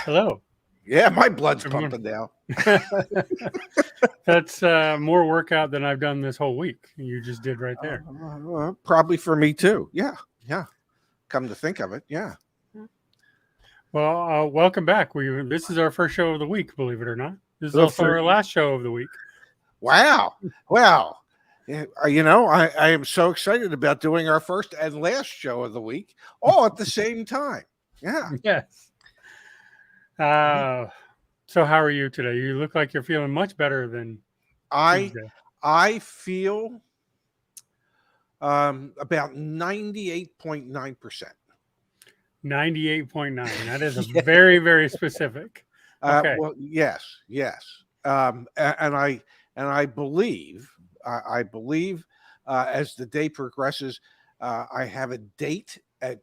Hello. Yeah, my blood's Good morning. pumping now. That's more workout than I've done this whole week. You just did right there. Probably for me too. Yeah. Come to think of it, yeah. Well, welcome back. This is our first show of the week, believe it or not. This is The also first- our last show of the week. Wow. Well, I am so excited about doing our first and last show of the week all at the same time. Yeah. Yes. So how are you today? You look like you're feeling much better than Tuesday. I feel about 98.9%. 98.9. That is a very, very specific. Okay. Well, yes. And I believe as the day progresses, I have a date at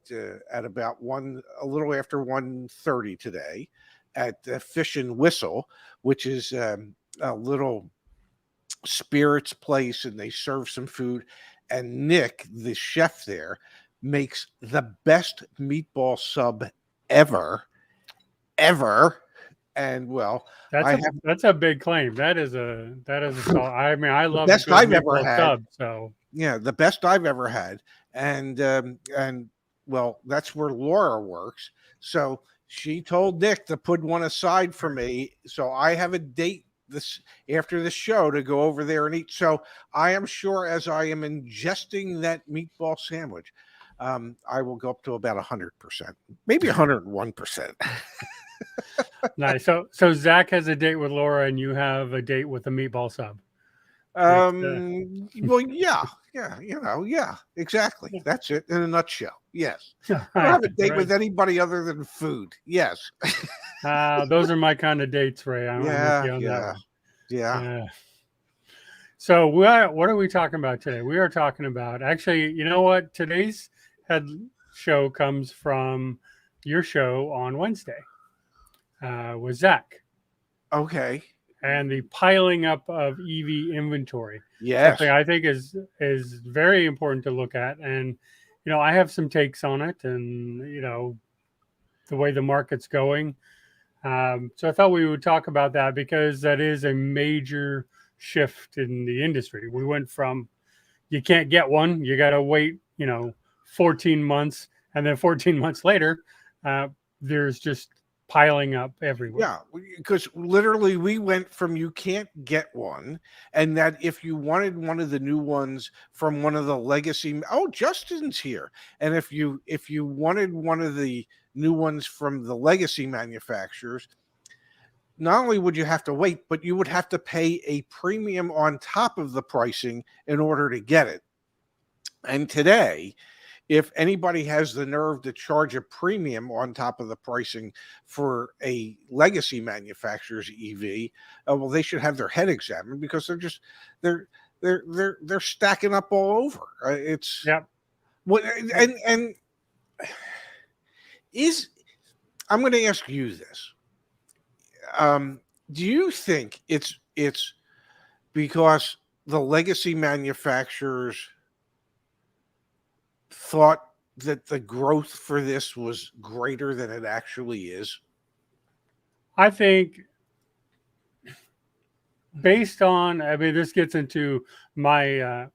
about a little after 1:30 today at Fish and Whistle, which is a little spirits place, and they serve some food. And Nick, the chef there, makes the best meatball sub ever. And well, that's a big claim. That is a I mean, I love best I've ever had. Sub, so yeah, the best I've ever had. And well, that's where Laura works. So she told Nick to put one aside for me. So I have a date after the show to go over there and eat. So I am sure as I am ingesting that meatball sandwich, I will go up to about 100%, maybe 101%. Nice. So Zach has a date with Laura, and you have a date with the meatball sub. Well, yeah, exactly. That's it in a nutshell. Yes. I don't have a date with anybody other than food. Yes. Those are my kind of dates, Ray. Yeah. So what are we talking about today? We are talking about, actually, you know what? Today's head show comes from your show on Wednesday with Zach. Okay. And the piling up of EV inventory. Yes. Something I think is very important to look at. And, I have some takes on it and, the way the market's going. So I thought we would talk about that because that is a major shift in the industry. We went from you can't get one, you got to wait, 14 months. And then 14 months later, there's just piling up everywhere. Yeah, because literally we went from you can't get one, and that if you wanted one of the new ones from one of the legacy, Justin's here, and if you wanted one of the new ones from the legacy manufacturers, not only would you have to wait, but you would have to pay a premium on top of the pricing in order to get it. And today, if anybody has the nerve to charge a premium on top of the pricing for a legacy manufacturer's EV, well, they should have their head examined because they're stacking up all over. It's what and I'm going to ask you this. Do you think it's because the legacy manufacturers thought that the growth for this was greater than it actually is? I think based on, this gets into my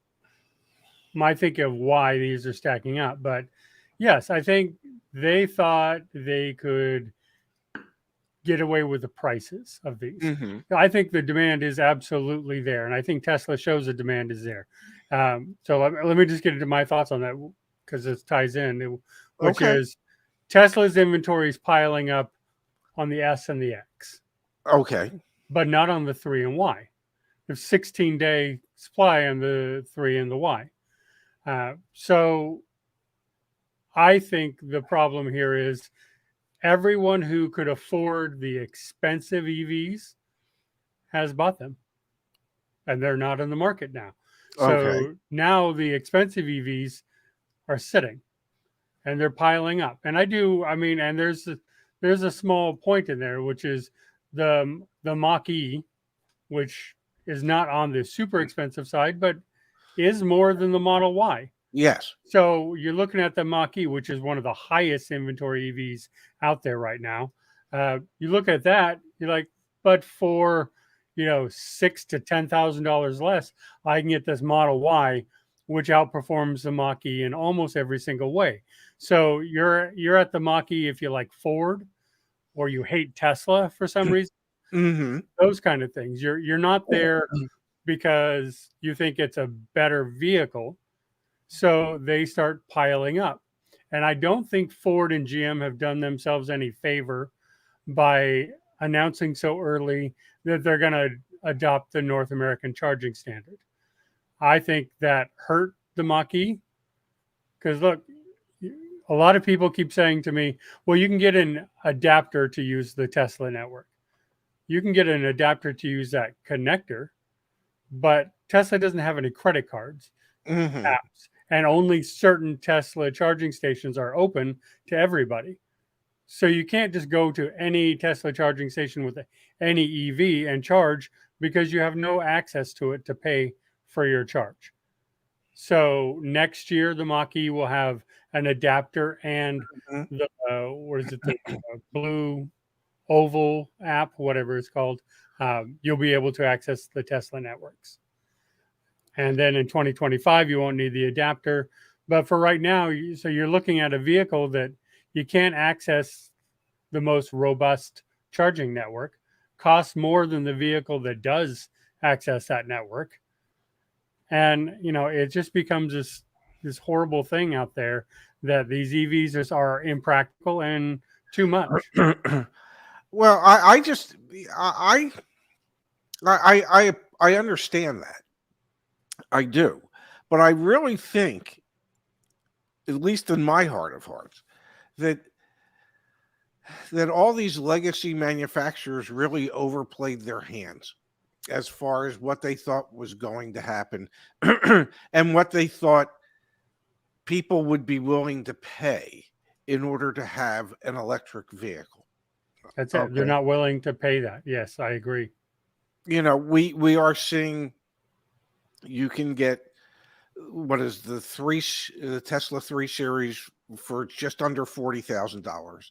thinking of why these are stacking up. But yes, I think they thought they could get away with the prices of these. Mm-hmm. I think the demand is absolutely there. And I think Tesla shows the demand is there. So let me just get into my thoughts on that, because it ties in, which is Tesla's inventory is piling up on the S and the X. Okay. But not on the 3 and Y. There's 16-day supply on the 3 and the Y. So I think the problem here is everyone who could afford the expensive EVs has bought them. And they're not in the market now. So now the expensive EVs are sitting and they're piling up. And and there's a small point in there, which is the Mach-E, which is not on the super expensive side, but is more than the Model Y. Yes. So you're looking at the Mach-E, which is one of the highest inventory EVs out there right now. You look at that, you're like, but for $6,000 to $10,000 less, I can get this Model Y, which outperforms the Mach-E in almost every single way. So you're at the Mach-E if you like Ford or you hate Tesla for some reason. Mm-hmm. Those kind of things. You're not there because you think it's a better vehicle. So they start piling up. And I don't think Ford and GM have done themselves any favor by announcing so early that they're going to adopt the North American charging standard. I think that hurt the Mach-E because look, a lot of people keep saying to me, well, you can get an adapter to use the Tesla network. You can get an adapter to use that connector, but Tesla doesn't have any credit cards, apps, and only certain Tesla charging stations are open to everybody. So you can't just go to any Tesla charging station with any EV and charge because you have no access to it to pay for your charge. So next year, the Mach-E will have an adapter and the blue oval app, whatever it's called. You'll be able to access the Tesla networks. And then in 2025, you won't need the adapter. But for right now, so you're looking at a vehicle that you can't access the most robust charging network, costs more than the vehicle that does access that network. And, it just becomes this horrible thing out there that these EVs are impractical and too much. Well, I understand that. I do. But I really think, at least in my heart of hearts, that all these legacy manufacturers really overplayed their hands as far as what they thought was going to happen and what they thought people would be willing to pay in order to have an electric vehicle. That's it. Okay. They're not willing to pay that. Yes, I agree. We are seeing you can get what is the Tesla 3 Series for just under $40,000.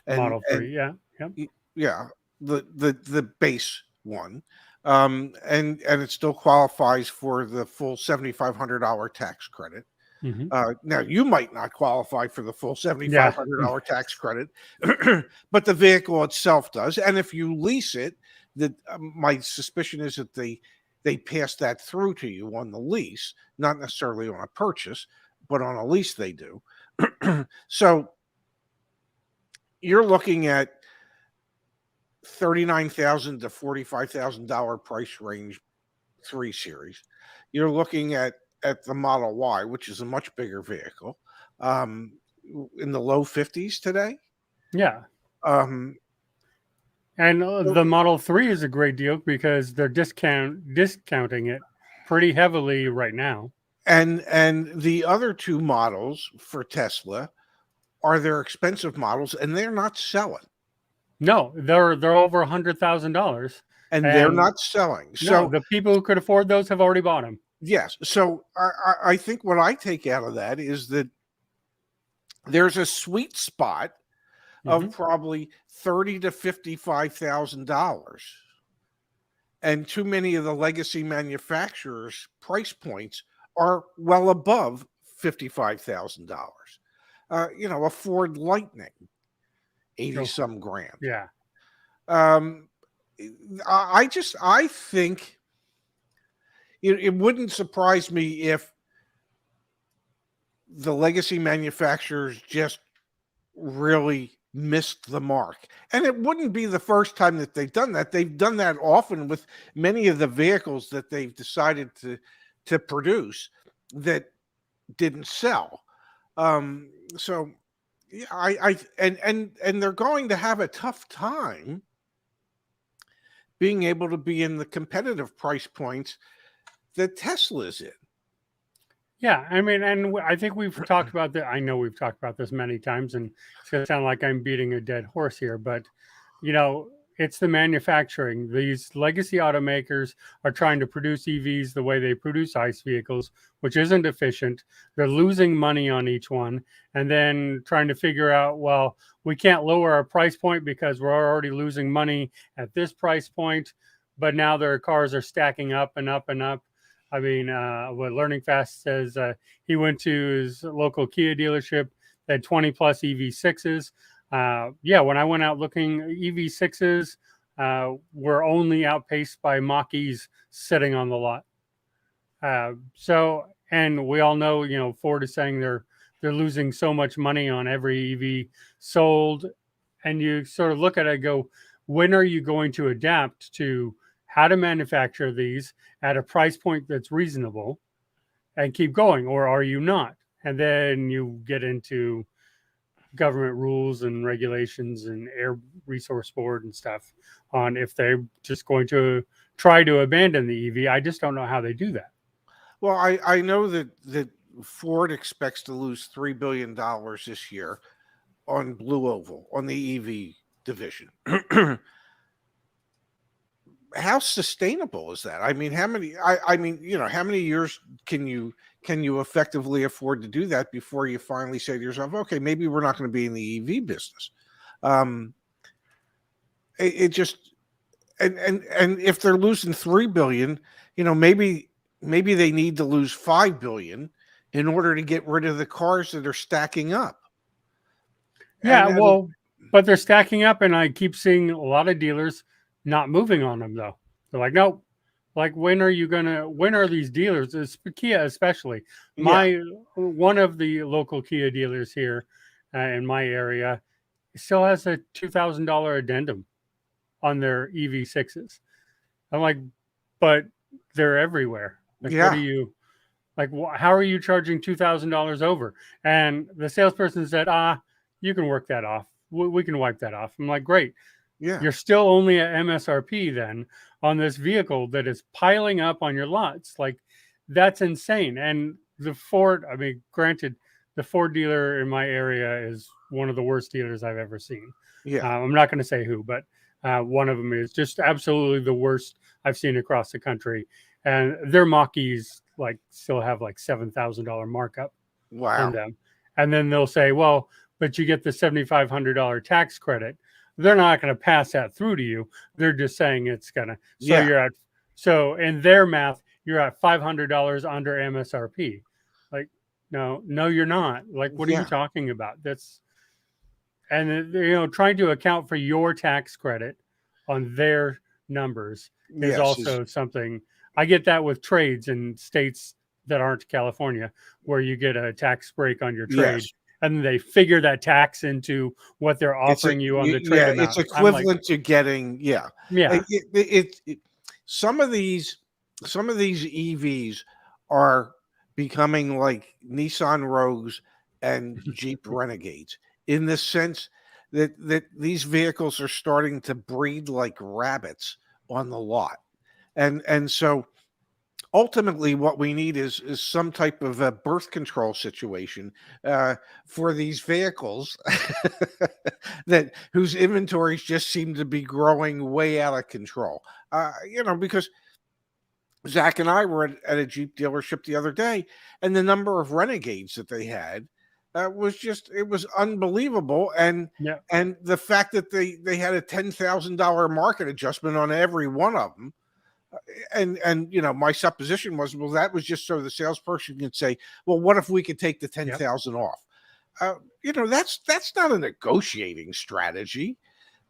Model 3, yeah. Yep. Yeah, the base one. And it still qualifies for the full $7,500 tax credit. Mm-hmm. Now you might not qualify for the full $7,500 tax credit, but the vehicle itself does. And if you lease it, my suspicion is that they pass that through to you on the lease, not necessarily on a purchase, but on a lease they do. So you're looking at $39,000 to $45,000 price range 3 Series. You're looking at the Model Y, which is a much bigger vehicle, in the low 50s today. Yeah. And the Model 3 is a great deal because they're discounting it pretty heavily right now. And the other two models for Tesla are their expensive models, and they're not selling. No, they're over $100,000, and they're not selling. So the people who could afford those have already bought them. Yes. So I think what I take out of that is that there's a sweet spot of probably $30,000 to $55,000, and too many of the legacy manufacturers' price points are well above $55,000. A Ford Lightning, 80-some grand. Yeah. I think it wouldn't surprise me if the legacy manufacturers just really missed the mark. And it wouldn't be the first time that they've done that. They've done that often with many of the vehicles that they've decided to produce that didn't sell. So yeah, and they're going to have a tough time being able to be in the competitive price points that Tesla's in. Yeah, I mean, and I think we've talked about that. I know we've talked about this many times, and it's going to sound like I'm beating a dead horse here, but it's the manufacturing. These legacy automakers are trying to produce EVs the way they produce ICE vehicles, which isn't efficient. They're losing money on each one, and then trying to figure out, well, we can't lower our price point because we're already losing money at this price point. But now their cars are stacking up and up and up. I mean, what Learning Fast says, he went to his local Kia dealership, they had 20 plus EV6s. Yeah, when I went out looking, EV6s were only outpaced by Mach-E's sitting on the lot. So, and we all know, you know, Ford is saying they're losing so much money on every EV sold, and you sort of look at it and go, when are you going to adapt to how to manufacture these at a price point that's reasonable and keep going, or are you not? And then you get into government rules and regulations and Air Resource Board and stuff on if they're just going to try to abandon the EV. I just don't know how they do that. Well, I know that Ford expects to lose $3 billion this year on Blue Oval, on the EV division. How sustainable is that? I mean, how many? I mean, you know, how many years can you effectively afford to do that before you finally say to yourself, okay, maybe we're not going to be in the EV business? It just and if they're losing $3 billion, you know, maybe they need to lose $5 billion in order to get rid of the cars that are stacking up. Yeah, well, but they're stacking up, and I keep seeing a lot of dealers not moving on them though. They're like, nope. Like, when are these dealers, Kia especially? One of the local Kia dealers here in my area still has a $2,000 addendum on their EV6s. I'm like, but they're everywhere. Like, Yeah. what are you, like, how are you charging $2,000 over? And the salesperson said, you can work that off. We can wipe that off. I'm like, great. Yeah. You're still only at MSRP then on this vehicle that is piling up on your lots. Like, that's insane. And the Ford, I mean, granted, the Ford dealer in my area is one of the worst dealers I've ever seen. Yeah. I'm not going to say who, but one of them is just absolutely the worst I've seen across the country. And their Mach-E's like still have like $7,000 markup Wow. in them. And then they'll say, well, but you get the $7,500 tax credit. They're not going to pass that through to you. They're just saying it's going to. So so in their math, you're at $500 under MSRP. Like, no, you're not. Like, what are you talking about? And you know, trying to account for your tax credit on their numbers is also something. I get that with trades in states that aren't California, where you get a tax break on your trade. Yes. And they figure that tax into what they're offering you on the trade amount. It's equivalent to getting, some of these EVs are becoming like Nissan Rogues and Jeep Renegades, in the sense that these vehicles are starting to breed like rabbits on the lot. And so ultimately, what we need is some type of a birth control situation for these vehicles whose inventories just seem to be growing way out of control. You know, because Zach and I were at a Jeep dealership the other day, and the number of Renegades that they had it was unbelievable. And the fact that they had a $10,000 market adjustment on every one of them. And you know, my supposition was, well, that was just so the salesperson can say, well, what if we could take the 10,000 off? You know, that's not a negotiating strategy.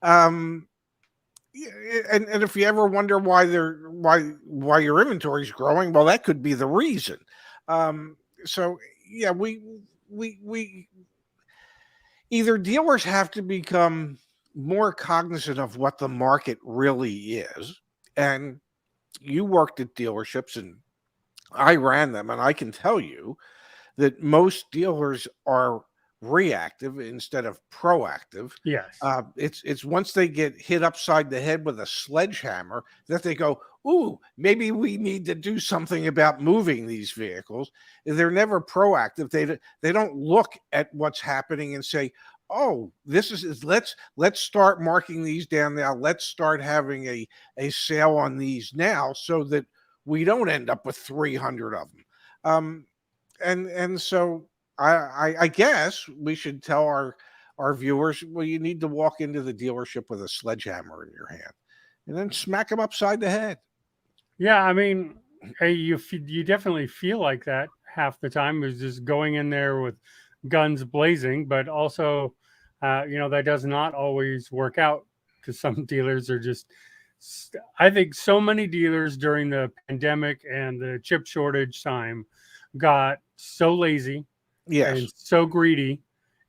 And if you ever wonder why your inventory is growing, well, that could be the reason. So yeah, we either dealers have to become more cognizant of what the market really is. And you worked at dealerships and I ran them, and I can tell you that most dealers are reactive instead of proactive. Yes. It's once they get hit upside the head with a sledgehammer that they go, ooh, maybe we need to do something about moving these vehicles. They're never proactive. They don't look at what's happening and say, oh, this is let's start marking these down now. Let's start having a sale on these now so that we don't end up with 300 of them. And so I guess we should tell our viewers, well, you need to walk into the dealership with a sledgehammer in your hand and then smack them upside the head. Yeah, I mean, hey, you definitely feel like that half the time, is just going in there with guns blazing, but also, that does not always work out, because some dealers are just. I think so many dealers during the pandemic and the chip shortage time got so lazy and Yes. so greedy,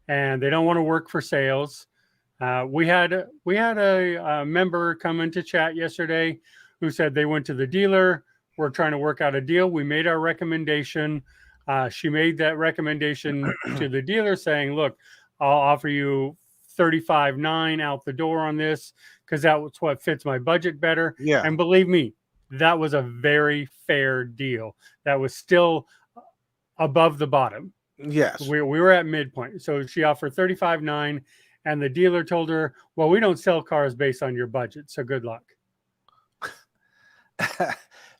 and they don't want to work for sales. We had a member come into chat yesterday who said they went to the dealer. We're trying to work out a deal. We made our recommendation. She made that recommendation to the dealer saying, look, I'll offer you 35.9 out the door on this because that's what fits my budget better. Yeah. And believe me, that was a very fair deal. That was still above the bottom. Yes. We were at midpoint. So she offered 35.9, and the dealer told her, well, we don't sell cars based on your budget, so good luck.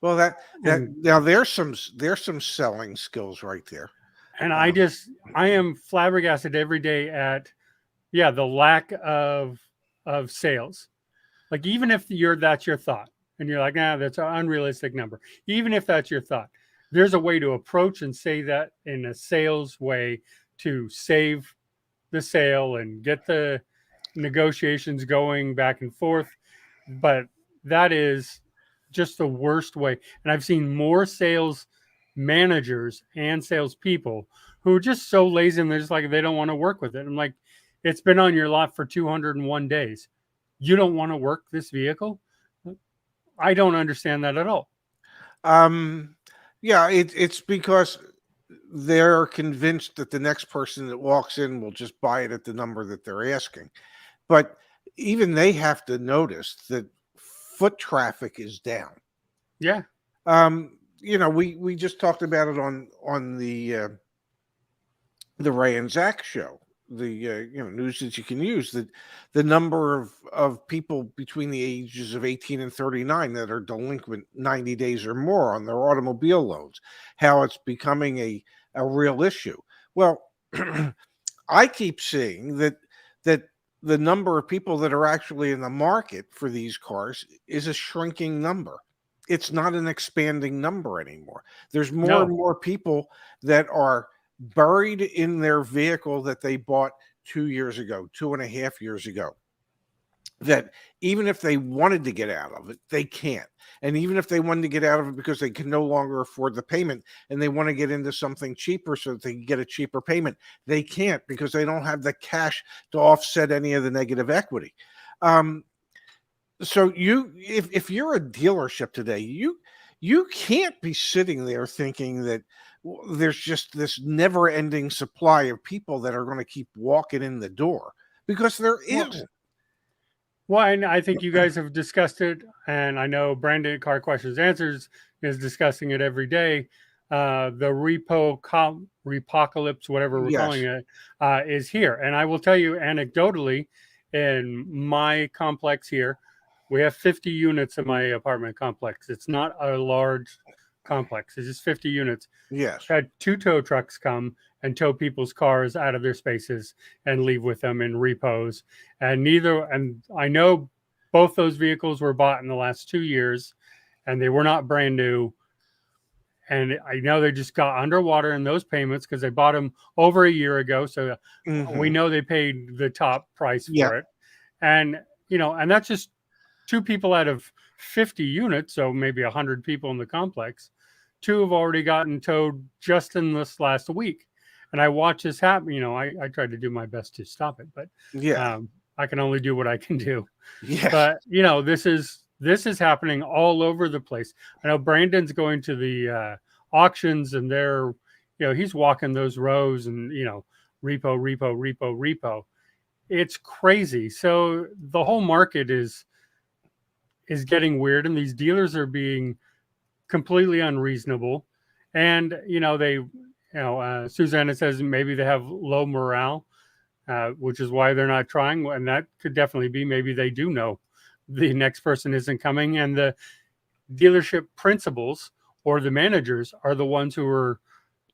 Well, that now there's some selling skills right there. And I am flabbergasted every day at the lack of sales. Like, even if that's your thought and you're like, nah, that's an unrealistic number. Even if that's your thought, there's a way to approach and say that in a sales way to save the sale and get the negotiations going back and forth. But that is just the worst way. And I've seen more sales managers and salespeople who are just so lazy, and they're just like, they don't want to work with it. I'm like, it's been on your lot for 201 days. You don't want to work this vehicle? I don't understand that at all. Yeah, it's because they're convinced that the next person that walks in will just buy it at the number that they're asking. But even they have to notice that foot traffic is down. Yeah. We just talked about it on the Ray and Zach show, the news that you can use, that the number of people between the ages of 18 and 39 that are delinquent 90 days or more on their automobile loans, how it's becoming a real issue. Well, I keep seeing that the number of people that are actually in the market for these cars is a shrinking number. It's not an expanding number anymore. There's more and more people that are buried in their vehicle that they bought 2 years ago, 2.5 years ago, that even if they wanted to get out of it, they can't. And even if they wanted to get out of it because they can no longer afford the payment and they want to get into something cheaper so that they can get a cheaper payment, they can't because they don't have the cash to offset any of the negative equity. So if you're a dealership today, you can't be sitting there thinking that there's just this never-ending supply of people that are going to keep walking in the door, because there isn't. Well, and I think you guys have discussed it, and I know Brandon Car Questions Answers is discussing it every day. The repocalypse, whatever we're calling it, is here. And I will tell you anecdotally, in my complex here, we have 50 units in my apartment complex. It's not a large complex. It's just 50 units. Yes. Had 2 tow trucks come and tow people's cars out of their spaces and leave with them in repos. And I know both those vehicles were bought in the last 2 years, and they were not brand new. And I know they just got underwater in those payments because they bought them over a year ago. So we know they paid the top price for it. And, and that's just 2 people out of 50 units. So maybe 100 people in the complex. 2 have already gotten towed just in this last week. And I watch this happen. I tried to do my best to stop it, but I can only do what I can do. Yeah. But, this is happening all over the place. I know Brandon's going to the auctions, and he's walking those rows and, repo. It's crazy. So the whole market is getting weird, and these dealers are being completely unreasonable. And, Susanna says maybe they have low morale. which is why they're not trying. And that could definitely be, maybe they do know the next person isn't coming, and the dealership principals or the managers are the ones who are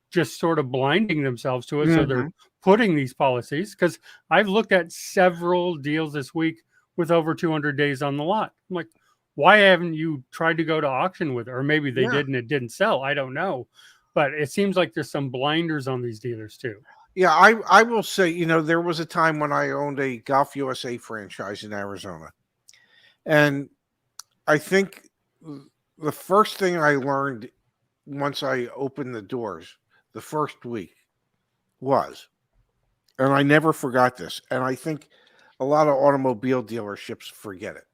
just sort of blinding themselves to it. So they're putting these policies, because I've looked at several deals this week with over 200 days on the lot. I'm like, why haven't you tried to go to auction with it? Or maybe they did and it didn't sell. I don't know. But it seems like there's some blinders on these dealers too. Yeah, I will say, you know, there was a time when I owned a Golf USA franchise in Arizona. And I think the first thing I learned once I opened the doors the first week was, and I never forgot this, and I think a lot of automobile dealerships forget it.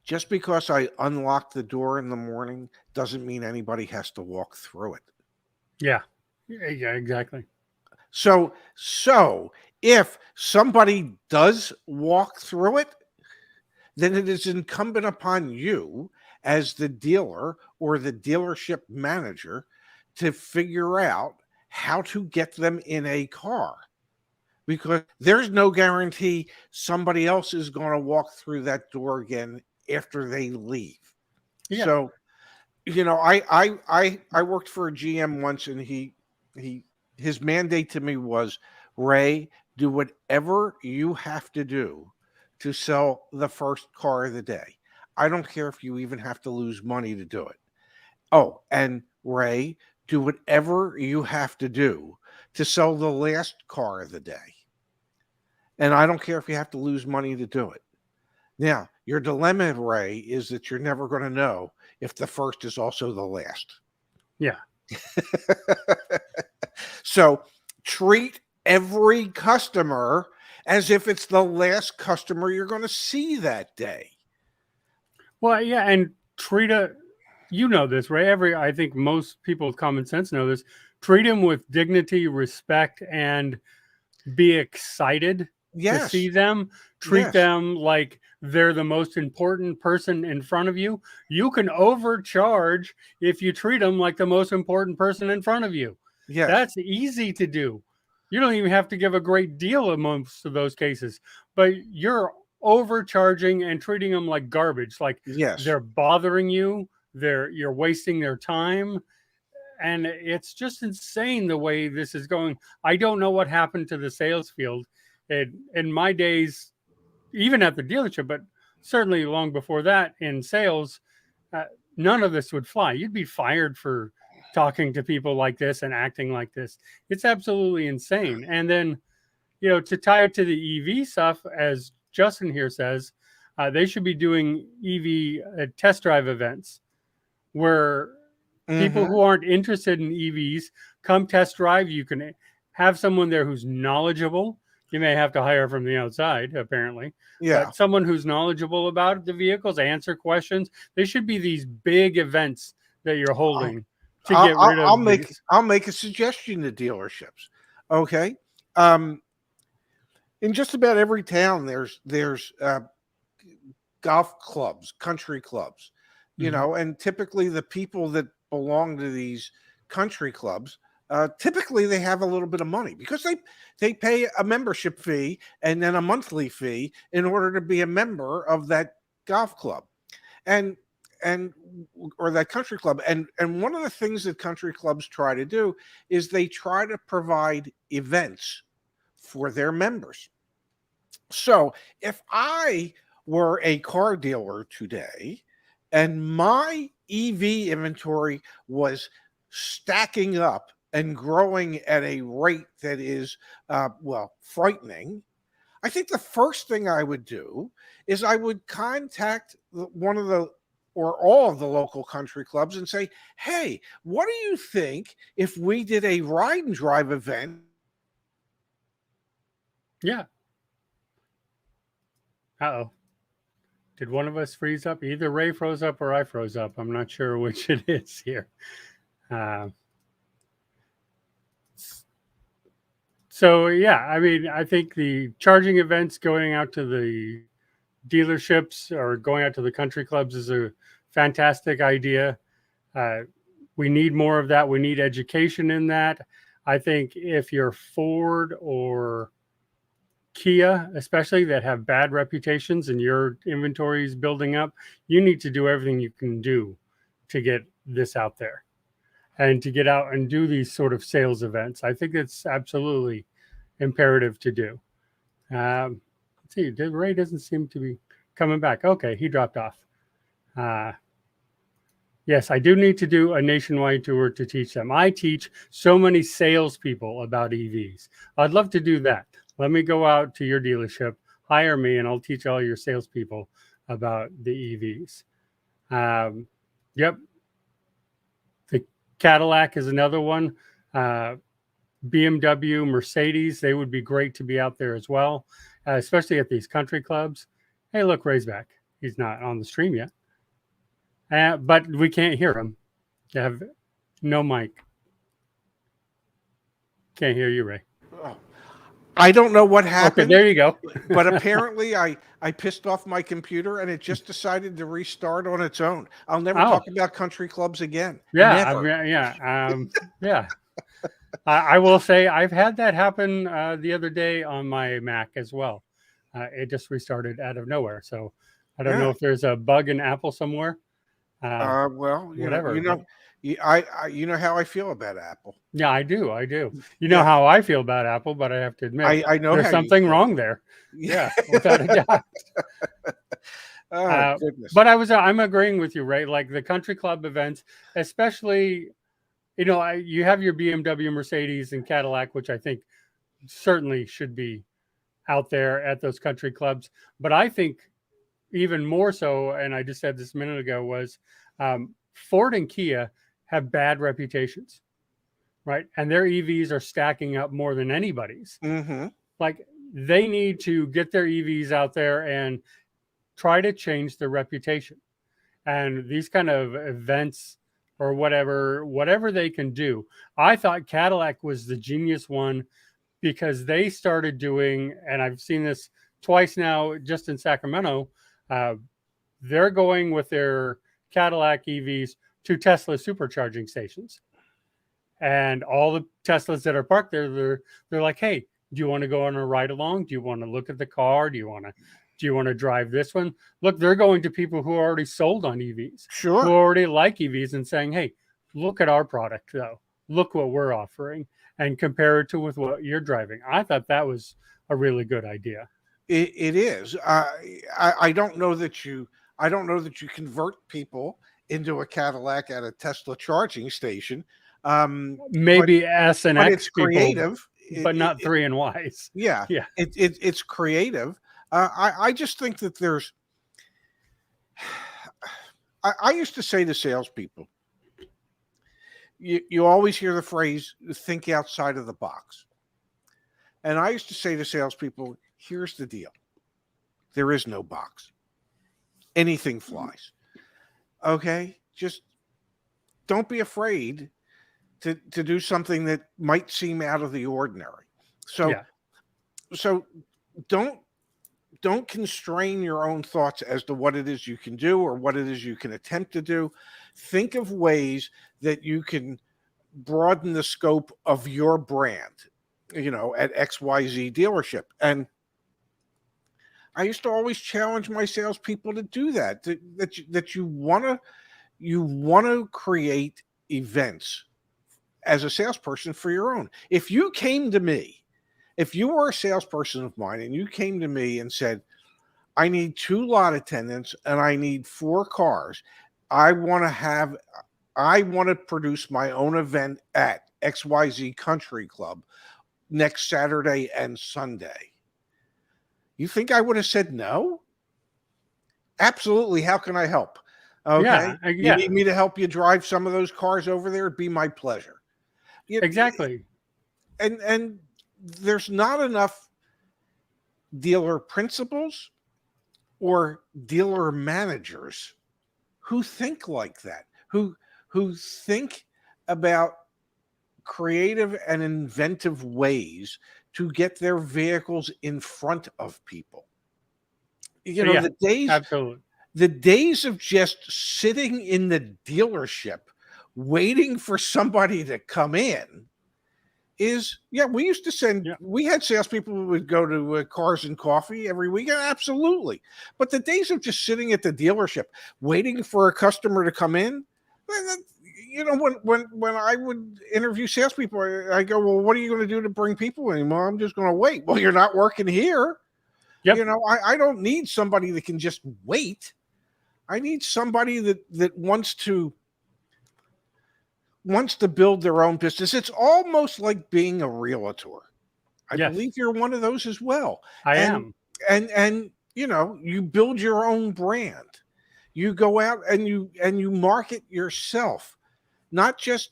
Just because I unlock the door in the morning doesn't mean anybody has to walk through it. Yeah, exactly. So if somebody does walk through it, then it is incumbent upon you as the dealer or the dealership manager to figure out how to get them in a car, because there's no guarantee somebody else is going to walk through that door again after they leave. Yeah. So, you know, I worked for a GM once, and his mandate to me was, Ray, do whatever you have to do to sell the first car of the day. I don't care if you even have to lose money to do it. Oh, and Ray, do whatever you have to do to sell the last car of the day. And I don't care if you have to lose money to do it. Now, your dilemma, Ray, is that you're never going to know if the first is also the last. Yeah. So treat every customer as if it's the last customer you're going to see that day. Well, yeah, and treat you know this, right? I think most people with common sense know this. Treat them with dignity, respect, and be excited to see them. Treat them like they're the most important person in front of you. You can overcharge if you treat them like the most important person in front of you. Yeah, that's easy to do. You don't even have to give a great deal in most of those cases, but you're overcharging and treating them like garbage. Like they're bothering you. You're wasting their time. And it's just insane the way this is going. I don't know what happened to the sales field in my days, even at the dealership, but certainly long before that in sales. None of this would fly. You'd be fired for talking to people like this and acting like this. It's absolutely insane. And then, you know, to tie it to the EV stuff, as Justin here says, they should be doing EV test drive events where people who aren't interested in EVs come test drive. You can have someone there who's knowledgeable. You may have to hire from the outside, apparently. Yeah. But someone who's knowledgeable about the vehicles, answer questions. They should be these big events that you're holding to get rid of. I'll make a suggestion to dealerships. Okay. In just about every town, there's golf clubs, country clubs, you know, and typically the people that belong to these country clubs, typically they have a little bit of money because they pay a membership fee and then a monthly fee in order to be a member of that golf club or that country club. And one of the things that country clubs try to do is they try to provide events for their members. So if I were a car dealer today and my EV inventory was stacking up and growing at a rate that is, frightening, I think the first thing I would do is I would contact one of the or all of the local country clubs and say, hey, what do you think if we did a ride and drive event? Yeah. Uh-oh. Did one of us freeze up? Either Ray froze up or I froze up. I'm not sure which it is here. So, yeah, I mean, I think the charging events going out to the dealerships or going out to the country clubs is a fantastic idea. We need more of that. We need education in that. I think if you're Ford or Kia, especially, that have bad reputations and your inventory is building up, you need to do everything you can do to get this out there and to get out and do these sort of sales events. I think it's absolutely imperative to do. Let's see, Ray doesn't seem to be coming back. Okay, he dropped off. Yes, I do need to do a nationwide tour to teach them. I teach so many salespeople about EVs. I'd love to do that. Let me go out to your dealership, hire me, and I'll teach all your salespeople about the EVs. Yep. The Cadillac is another one. BMW, Mercedes, they would be great to be out there as well, especially at these country clubs. Hey, look, Ray's back. He's not on the stream yet. But we can't hear him. They have no mic. Can't hear you, Ray. Oh, I don't know what happened. Okay, there you go. But apparently I pissed off my computer and it just decided to restart on its own. I'll never talk about country clubs again. Yeah, yeah. I will say I've had that happen the other day on my Mac as well. It just restarted out of nowhere. So I don't know if there's a bug in Apple somewhere. Well, whatever. You know how I feel about Apple. Yeah, I do. You know how I feel about Apple, but I have to admit, I know there's something wrong there. Yeah, without a doubt. Goodness. But I'm agreeing with you, right? Like the country club events, especially, you have your BMW, Mercedes, and Cadillac, which I think certainly should be out there at those country clubs. But I think even more so, and I just said this a minute ago, was Ford and Kia have bad reputations, right? And their EVs are stacking up more than anybody's. Mm-hmm. Like they need to get their EVs out there and try to change their reputation. And these kind of events or whatever they can do. I thought Cadillac was the genius one because they started doing, and I've seen this twice now just in Sacramento, they're going with their Cadillac EVs to Tesla supercharging stations. And all the Teslas that are parked there, they're like, hey, do you want to go on a ride along? Do you want to look at the car? Do you want to drive this one? Look, they're going to people who are already sold on EVs, sure, who already like EVs, and saying, hey, look at our product though. Look what we're offering and compare it with what you're driving. I thought that was a really good idea. It is. I don't know that you convert people into a Cadillac at a Tesla charging station. Maybe S and X, but it's creative, but not 3 and Ys. Yeah. It's creative. I just think that there's. I used to say to salespeople, you always hear the phrase "think outside of the box," and I used to say to salespeople, here's the deal. There is no box. Anything flies. Okay? Just don't be afraid to do something that might seem out of the ordinary. So don't constrain your own thoughts as to what it is you can do or what it is you can attempt to do. Think of ways that you can broaden the scope of your brand, at XYZ dealership. And I used to always challenge my salespeople to do that. That you want to create events as a salesperson for your own. If you were a salesperson of mine and you came to me and said, I need 2 lot attendants and I need 4 cars. I want to produce my own event at XYZ Country Club next Saturday and Sunday. You think I would have said no? Absolutely. How can I help? Okay. Yeah. You need me to help you drive some of those cars over there? It'd be my pleasure. Exactly. And there's not enough dealer principals or dealer managers who think like that, who think about creative and inventive ways to get their vehicles in front of people. Absolutely. The days of just sitting in the dealership waiting for somebody to come in is, yeah, we used to send, Yeah. we had salespeople who would go to Cars and Coffee every weekend. Absolutely. But the days of just sitting at the dealership waiting for a customer to come in, you know, when I would interview salespeople, I go, well, what are you going to do to bring people in? Well, I'm just going to wait. Well, you're not working here. Yep. You know, I don't need somebody that can just wait. I need somebody that wants to build their own business. It's almost like being a realtor. I Yes. believe you're one of those as well. I and, am. And you know, you build your own brand. You go out and you market yourself, not just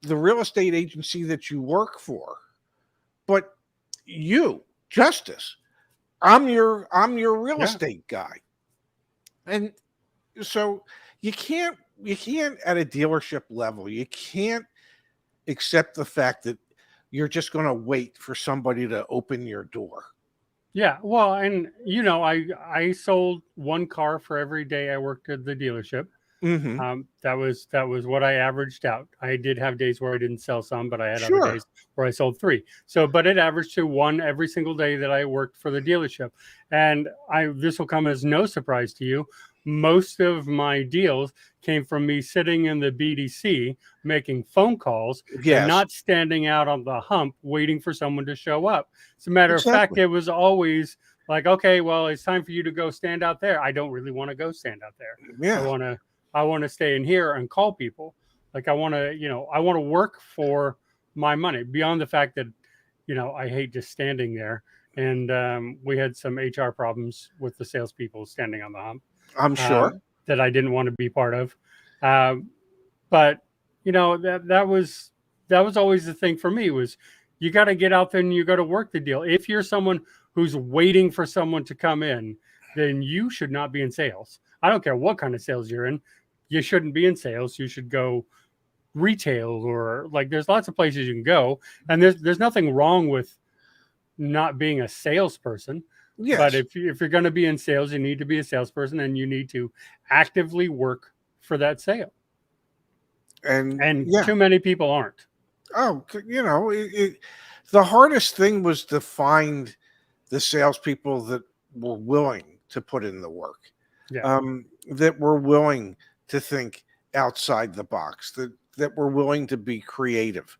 the real estate agency that you work for, but you, Justice. I'm your real estate guy. And so you can't at a dealership level, you can't accept the fact that you're just going to wait for somebody to open your door. Yeah, well, and you know, I sold one car for every day I worked at the dealership. Mm-hmm. That was what I averaged out. I did have days where I didn't sell some, but I had other Sure. days where I sold 3. So, but it averaged to 1 every single day that I worked for the dealership. And this will come as no surprise to you. Most of my deals came from me sitting in the BDC making phone calls Yes. and not standing out on the hump waiting for someone to show up. As a matter of fact, Exactly. it was always like, okay, well, it's time for you to go stand out there. I don't really want to go stand out there. Yeah. I want to stay in here and call people. Like I want to work for my money beyond the fact that, you know, I hate just standing there. And we had some HR problems with the salespeople standing on the hump. I'm sure that I didn't want to be part of. But you know, that was always the thing for me was you got to get out there and you got to work the deal. If you're someone who's waiting for someone to come in, then you should not be in sales. I don't care what kind of sales you're in. You shouldn't be in sales. You should go retail or like there's lots of places you can go. And there's nothing wrong with not being a salesperson. Yes. But if you're going to be in sales, you need to be a salesperson and you need to actively work for that sale. And too many people aren't. Oh, you know, the hardest thing was to find the salespeople that were willing to put in the work, that were willing to think outside the box, that were willing to be creative.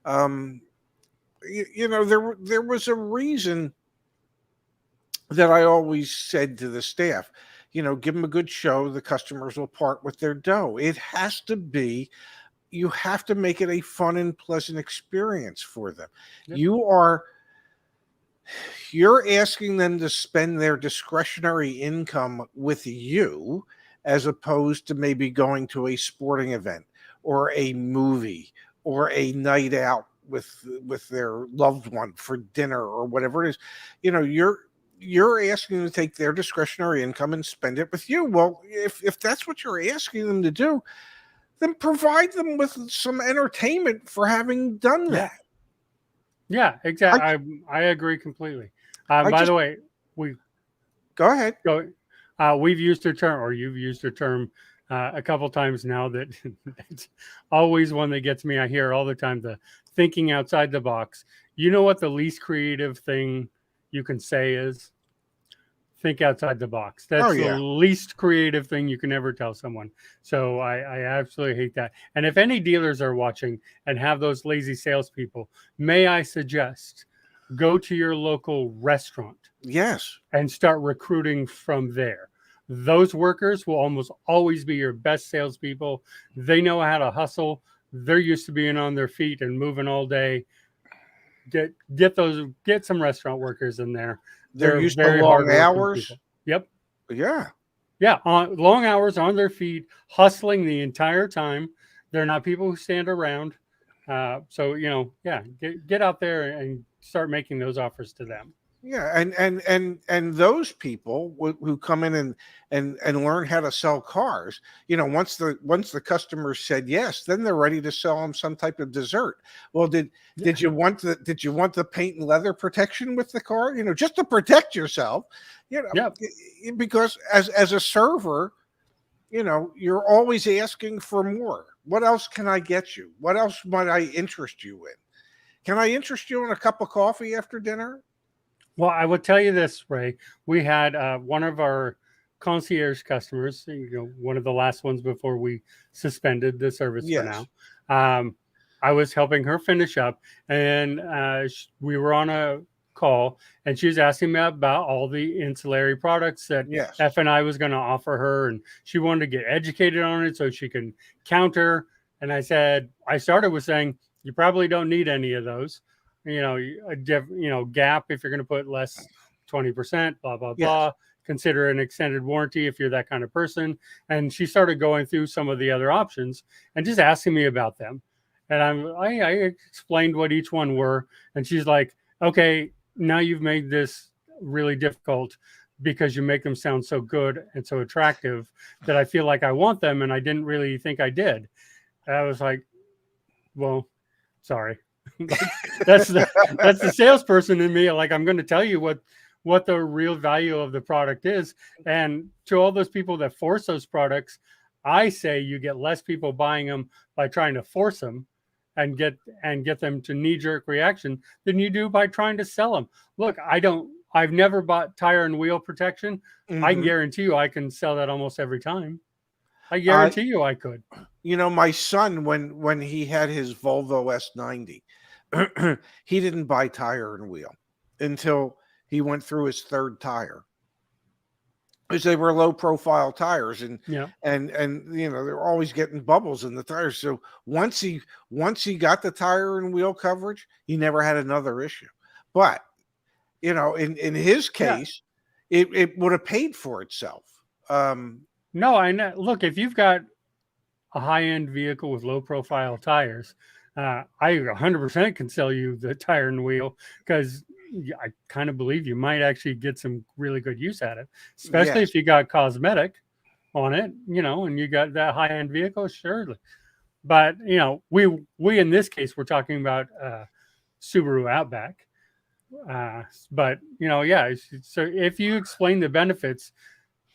You know, there was a reason that I always said to the staff, you know, give them a good show, the customers will part with their dough. It has to be, you have to make it a fun and pleasant experience for them. Yep. You're asking them to spend their discretionary income with you as opposed to maybe going to a sporting event or a movie or a night out with their loved one for dinner or whatever it is. You know, you're asking them to take their discretionary income and spend it with you. Well, if that's what you're asking them to do, then provide them with some entertainment for having done that. Yeah, exactly. I agree completely. By the way, go ahead. We've used a term, or you've used a term a couple times now that it's always one that gets me. I hear all the time, the thinking outside the box. You know what the least creative thing you can say is? Think outside the box. That's the least creative thing you can ever tell someone. So I absolutely hate that. And if any dealers are watching and have those lazy salespeople, may I suggest go to your local restaurant. Yes. And start recruiting from there. Those workers will almost always be your best salespeople. They know how to hustle. They're used to being on their feet and moving all day. Get some restaurant workers in there. They're used to long hours. People. Yep. Yeah. Yeah. Long hours on their feet, hustling the entire time. They're not people who stand around. So, you know, get out there and start making those offers to them. Yeah, and those people who come in and learn how to sell cars, you know, once the customer said yes, then they're ready to sell them some type of dessert. Well, did you want the paint and leather protection with the car? You know, just to protect yourself. You know, because as a server, you know, you're always asking for more. What else can I get you? What else might I interest you in? Can I interest you in a cup of coffee after dinner? Well, I will tell you this, Ray. We had one of our concierge customers, one of the last ones before we suspended the service for Yes. now. I was helping her finish up, and we were on a call, and she was asking me about all the ancillary products that Yes. F&I was going to offer her, and she wanted to get educated on it so she can counter. And I started with saying, you probably don't need any of those. Gap if you're going to put less 20%, blah blah Yes. blah. Consider an extended warranty if you're that kind of person. And she started going through some of the other options and just asking me about them. And I explained what each one were, and she's like, "Okay, now you've made this really difficult because you make them sound so good and so attractive that I feel like I want them, and I didn't really think I did." And I was like, "Well, sorry." that's the salesperson in me. Like, I'm going to tell you what the real value of the product is. And to all those people that force those products, I say you get less people buying them by trying to force them and get them to knee-jerk reaction than you do by trying to sell them. Look, I've never bought tire and wheel protection. I can guarantee you I can sell that almost every time. I guarantee you I could. My son, when he had his Volvo S90, he didn't buy tire and wheel until he went through his third tire, because they were low profile tires, and they're always getting bubbles in the tires. So once he got the tire and wheel coverage, he never had another issue. But in his case, it would have paid for itself. No, I know. Look, if you've got a high-end vehicle with low-profile tires, I 100% can sell you the tire and wheel, because I kind of believe you might actually get some really good use out of it, especially if you got cosmetic on it, and you got that high-end vehicle, surely. But, we in this case, we're talking about Subaru Outback. But, so if you explain the benefits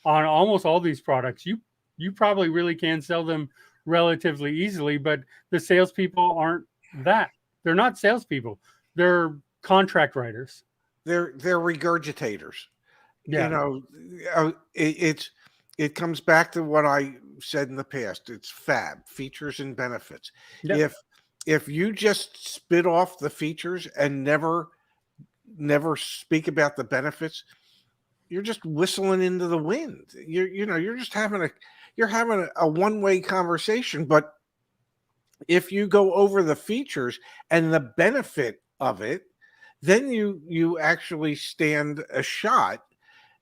on almost all these products, you probably really can sell them relatively easily. But the salespeople aren't that. They're not salespeople. They're contract writers. They're regurgitators. Yeah. It comes back to what I said in the past. It's FAB, features and benefits. Yep. If you just spit off the features and never speak about the benefits, you're just whistling into the wind. You're just having a one-way conversation. But if you go over the features and the benefit of it, then you actually stand a shot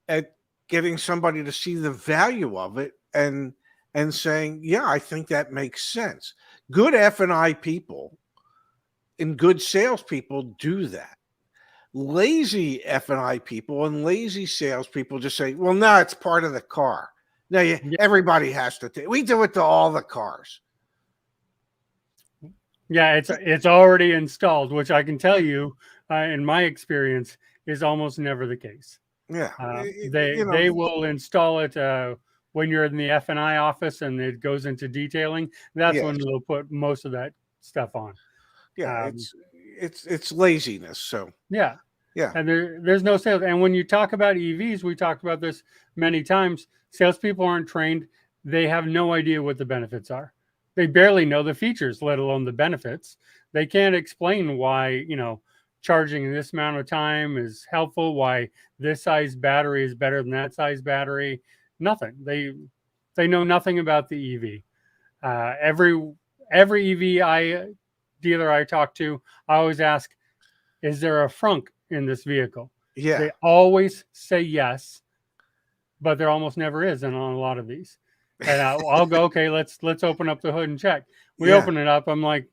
at getting somebody to see the value of it and saying, yeah, I think that makes sense. Good F&I people and good salespeople do that. Lazy F&I people and lazy salespeople just say, well, no, it's part of the car. No, everybody has to take. We do it to all the cars. Yeah, it's already installed, which I can tell you, in my experience, is almost never the case. Yeah, they will install it when you're in the F&I office and it goes into detailing. That's when they'll put most of that stuff on. Yeah, it's laziness. So yeah, and there's no sales. And when you talk about EVs, we talked about this many times. Salespeople aren't trained. They have no idea what the benefits are. They barely know the features, let alone the benefits. They can't explain why, charging this amount of time is helpful, why this size battery is better than that size battery. Nothing. They know nothing about the EV. Every EV dealer I talk to, I always ask, is there a frunk in this vehicle? Yeah. They always say yes, but there almost never is on a lot of these. And I'll go, okay, let's open up the hood and check. We open it up. I'm like,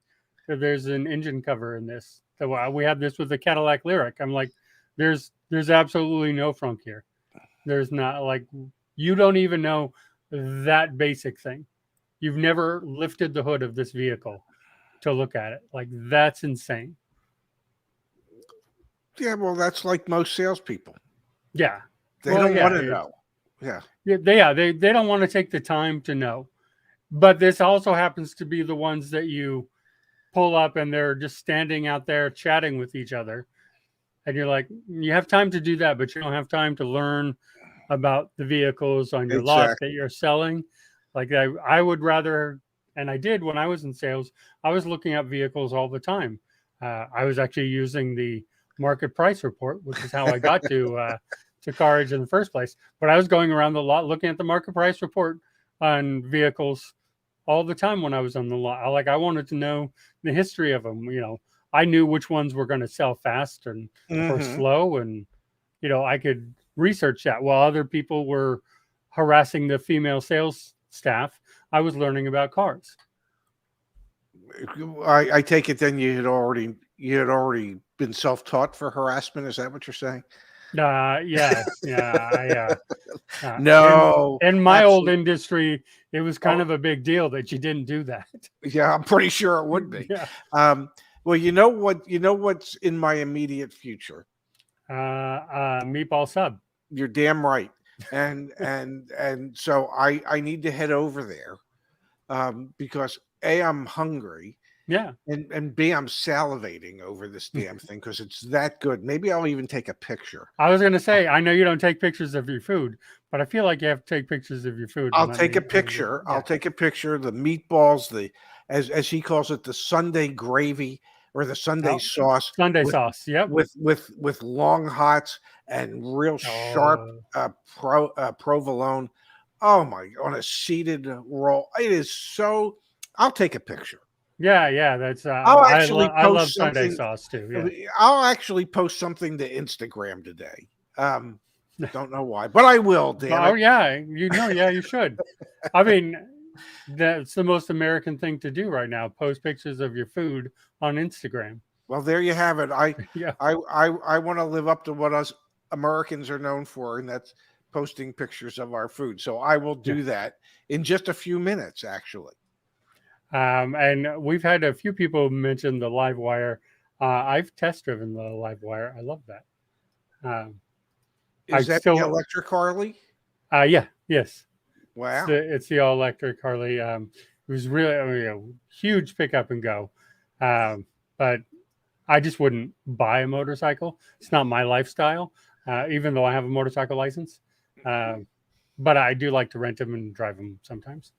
there's an engine cover in this. So we have this with the Cadillac Lyriq. I'm like, there's absolutely no frunk here. There's not, like, you don't even know that basic thing. You've never lifted the hood of this vehicle to look at it. Like, that's insane. Yeah, well, that's like most salespeople. Yeah. They don't want to know. Yeah. They don't want to take the time to know. But this also happens to be the ones that you pull up and they're just standing out there chatting with each other. And you're like, you have time to do that, but you don't have time to learn about the vehicles on your lot that Exactly. you're selling. Like I would rather, and I did when I was in sales, I was looking up vehicles all the time. I was actually using the market price report, which is how I got to CarEdge in the first place. But I was going around the lot looking at the market price report on vehicles all the time when I was on the lot. Like I wanted to know the history of them. I knew which ones were going to sell fast and or Hmm. slow, and I could research that while other people were harassing the female sales staff. I was learning about cars. I take it then you had already been self-taught for harassment. Is that what you're saying? Yeah. In No, in my old absolutely. industry, it was kind of a big deal that you didn't do that. Yeah, I'm pretty sure it would be. Yeah. Um, well, you know what? You know what's in my immediate future. Meatball sub. You're damn right. And so I need to head over there because A, I'm hungry, Yeah. and B, I'm salivating over this damn thing because it's that good. Maybe I'll even take a picture. I was gonna say, I know you don't take pictures of your food, but I feel like you have to take pictures of your food. I'll When take a picture. yeah. I'll take a picture. The meatballs, the as he calls it, the Sunday gravy or the Sunday Oh, sauce Sunday with sauce. Yep. with long hots and real sharp Oh, provolone. Oh my! On a seeded roll, it is so. I'll take a picture. yeah. That's I'll actually I love post Sunday something. sauce too. Yeah. I'll actually post something to Instagram today. Don't know why, but I will. Damn Oh it! yeah, yeah, you should. I mean, that's the most American thing to do right now. Post pictures of your food on Instagram. Well, there you have it. Yeah. I want to live up to what us Americans are known for, and that's posting pictures of our food. So I will Yeah. do that in just a few minutes, actually. And we've had a few people mention the live wire. I've test driven the live wire. I love that. Um, I Is that the still, electric Harley? yeah, yes. Wow. It's the all electric Harley. It was really a huge pickup and go. But I just wouldn't buy a motorcycle. It's not my lifestyle, even though I have a motorcycle license. Um, but I do like to rent them and drive them sometimes.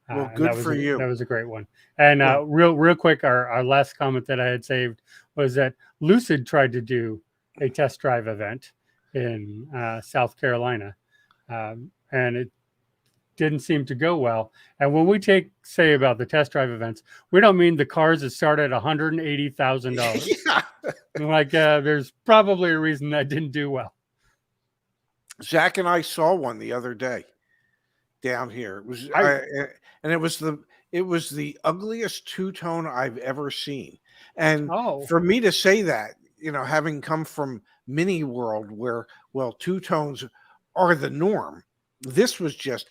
Well, And good for that you. was a great one. And Well, real quick, our last comment that I had saved was that Lucid tried to do a test drive event in South Carolina, and it didn't seem to go well. And when we say about the test drive events, we don't mean the cars that start at $180,000. yeah. Like there's probably a reason that didn't do well. Zach and I saw one the other day down here. It was and it was the ugliest two-tone I've ever seen. And Oh for me to say that, having come from mini world where two-tones are the norm, this was just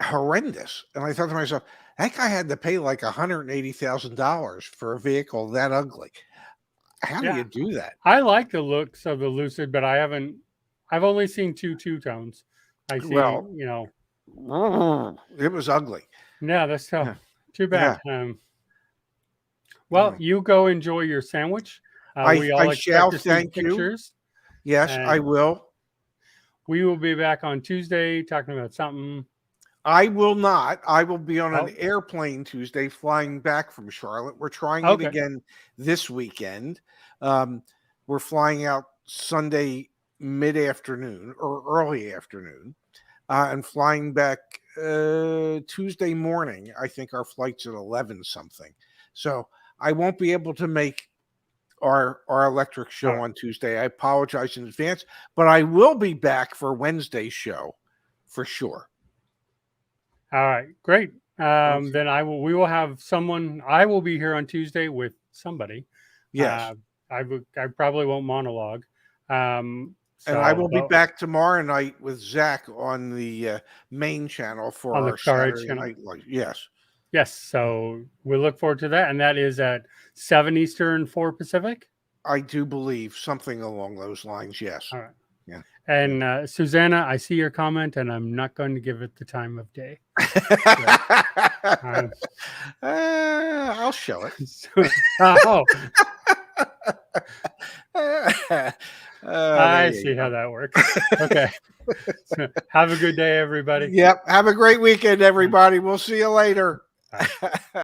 horrendous. And I thought to myself, that guy had to pay like $180,000 for a vehicle that ugly. How do yeah, you do that? I like the looks of the Lucid, but I've only seen two tones. I see, Well, you know, it was ugly. yeah, that's tough. Yeah. Too Yeah. bad. Well, Mm. you go enjoy your sandwich. We I all expect shall to see thank you. pictures, Yes, I and will. we will be back on Tuesday talking about something. I will not. I will be on an Oh, airplane Tuesday flying back from Charlotte. We're trying it okay. again this weekend. Um, we're flying out Sunday mid-afternoon or early afternoon and flying back Tuesday morning. I think our flight's at 11 something. So I won't be able to make our electric show All right. on Tuesday. I apologize in advance, but I will be back for Wednesday's show for sure. All right. Great. Okay. Then we will have someone. I will be here on Tuesday with somebody. Yes. I probably won't monologue. And I So, will be but back tomorrow night with Zach on the main channel for on the our CarEdge Saturday channel. night light. Yes. Yes. So we look forward to that. And that is at 7 Eastern, 4 Pacific. I do believe something along those lines. Yes. All right. Yeah. And Susanna, I see your comment, and I'm not going to give it the time of day. So, I'll I'll show it. Oh, There I you see go. how that works. Okay. So have a good day, everybody. Yep. Have a great weekend, everybody. We'll see you later. Bye.